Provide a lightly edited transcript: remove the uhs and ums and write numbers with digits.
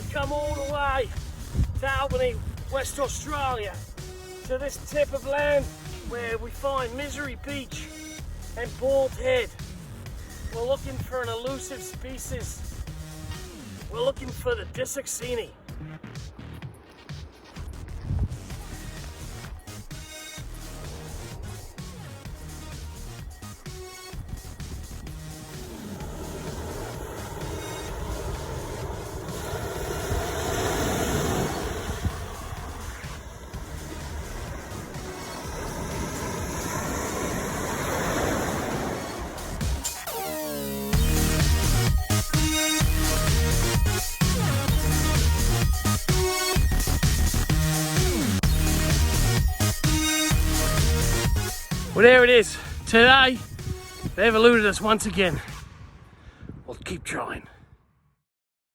We've come all the way to Albany, West Australia, to this tip of land where we find Misery Beach and Bald Head. We're looking for an elusive species. We're looking for the Disick-Seney. Well, there it is. Today, they've eluded us once again. We'll keep trying.